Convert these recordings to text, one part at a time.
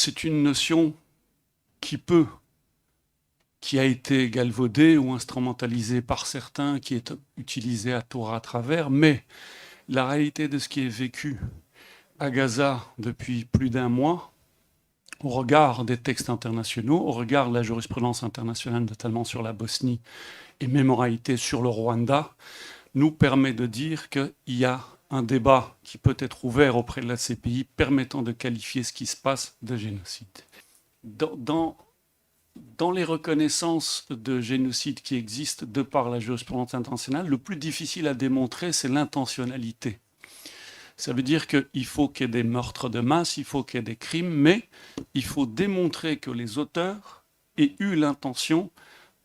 c'est une notion qui a été galvaudée ou instrumentalisée par certains, qui est utilisée à tort à travers, mais la réalité de ce qui est vécu à Gaza depuis plus d'un mois, au regard des textes internationaux, au regard de la jurisprudence internationale, notamment sur la Bosnie et même en réalité sur le Rwanda, nous permet de dire qu'il y a un débat qui peut être ouvert auprès de la CPI permettant de qualifier ce qui se passe de génocide. Dans les reconnaissances de génocide qui existent de par la jurisprudence internationale, le plus difficile à démontrer, c'est l'intentionnalité. Ça veut dire qu'il faut qu'il y ait des meurtres de masse, il faut qu'il y ait des crimes, mais il faut démontrer que les auteurs aient eu l'intention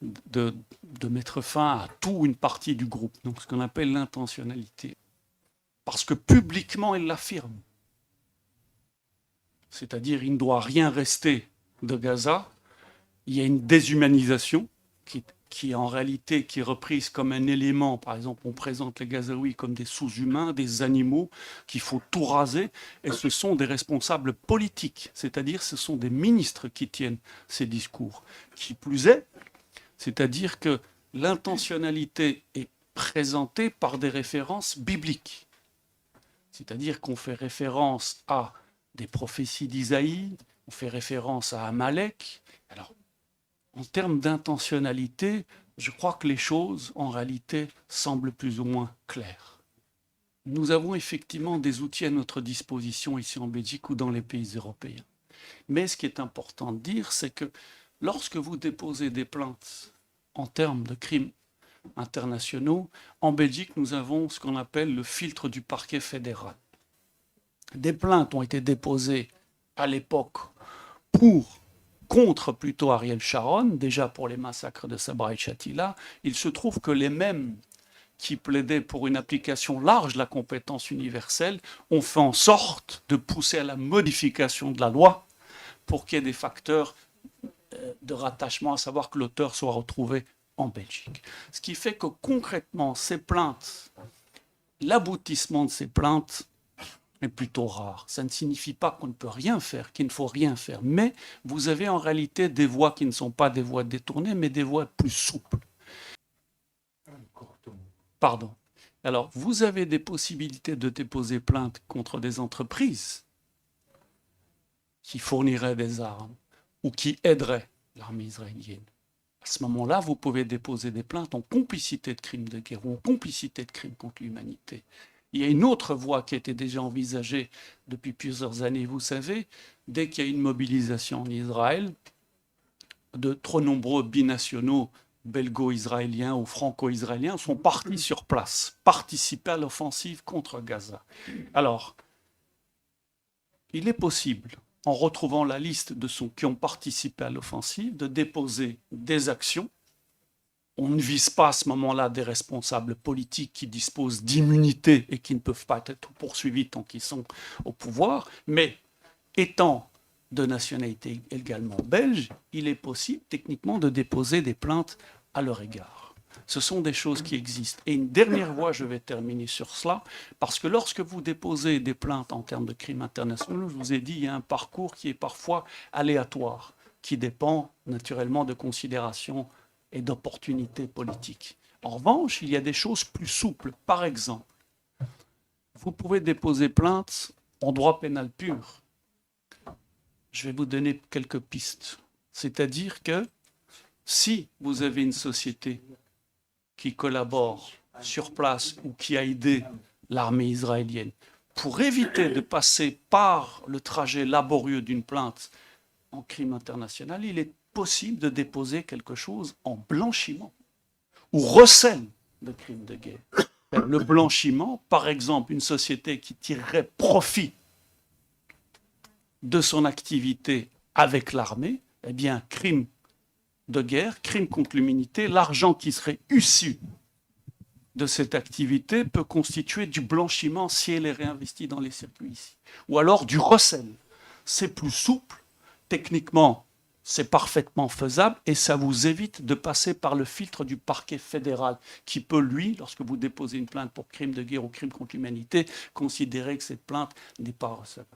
de mettre fin à tout ou une partie du groupe, donc ce qu'on appelle l'intentionnalité. Parce que publiquement, ils l'affirment. C'est-à-dire, il ne doit rien rester de Gaza. Il y a une déshumanisation qui en réalité qui est reprise comme un élément. Par exemple, on présente les Gazaouis comme des sous-humains, des animaux, qu'il faut tout raser, et ce sont des responsables politiques, c'est-à-dire ce sont des ministres qui tiennent ces discours. Qui plus est, c'est-à-dire que l'intentionnalité est présentée par des références bibliques. C'est-à-dire qu'on fait référence à des prophéties d'Isaïe, on fait référence à Amalek. Alors, en termes d'intentionnalité, je crois que les choses, en réalité, semblent plus ou moins claires. Nous avons effectivement des outils à notre disposition ici en Belgique ou dans les pays européens. Mais ce qui est important de dire, c'est que lorsque vous déposez des plaintes en termes de crimes internationaux, en Belgique, nous avons ce qu'on appelle le filtre du parquet fédéral. Des plaintes ont été déposées à l'époque contre plutôt Ariel Sharon, déjà pour les massacres de Sabra et Shatila. Il se trouve que les mêmes qui plaidaient pour une application large de la compétence universelle ont fait en sorte de pousser à la modification de la loi pour qu'il y ait des facteurs de rattachement, à savoir que l'auteur soit retrouvé en Belgique. Ce qui fait que concrètement, ces plaintes, l'aboutissement de ces plaintes est plutôt rare. Ça ne signifie pas qu'on ne peut rien faire, qu'il ne faut rien faire. Mais vous avez en réalité des voies qui ne sont pas des voies détournées, mais des voies plus souples. Pardon. Alors, vous avez des possibilités de déposer plainte contre des entreprises qui fourniraient des armes ou qui aideraient l'armée israélienne. À ce moment-là, vous pouvez déposer des plaintes en complicité de crimes de guerre ou en complicité de crimes contre l'humanité. Il y a une autre voie qui a été déjà envisagée depuis plusieurs années, vous savez, dès qu'il y a une mobilisation en Israël, de trop nombreux binationaux belgo-israéliens ou franco-israéliens sont partis sur place, participer à l'offensive contre Gaza. Alors, il est possible, en retrouvant la liste de ceux qui ont participé à l'offensive, de déposer des actions. On ne vise pas à ce moment-là des responsables politiques qui disposent d'immunité et qui ne peuvent pas être poursuivis tant qu'ils sont au pouvoir, mais étant de nationalité également belge, il est possible techniquement de déposer des plaintes à leur égard. Ce sont des choses qui existent. Et une dernière voie, je vais terminer sur cela, parce que lorsque vous déposez des plaintes en termes de crimes internationaux, je vous ai dit, il y a un parcours qui est parfois aléatoire, qui dépend naturellement de considérations et d'opportunités politiques. En revanche, il y a des choses plus souples. Par exemple, vous pouvez déposer plainte en droit pénal pur. Je vais vous donner quelques pistes. C'est-à-dire que si vous avez une société qui collabore sur place ou qui a aidé l'armée israélienne, pour éviter de passer par le trajet laborieux d'une plainte en crime international, il est possible de déposer quelque chose en blanchiment ou recel de crimes de guerre. Le blanchiment, par exemple, une société qui tirerait profit de son activité avec l'armée, eh bien, crime de guerre, crime contre l'humanité, l'argent qui serait issu de cette activité peut constituer du blanchiment si elle est réinvestie dans les circuits ici. Ou alors du recel. C'est plus souple, techniquement, c'est parfaitement faisable et ça vous évite de passer par le filtre du parquet fédéral qui peut, lui, lorsque vous déposez une plainte pour crime de guerre ou crime contre l'humanité, considérer que cette plainte n'est pas recevable.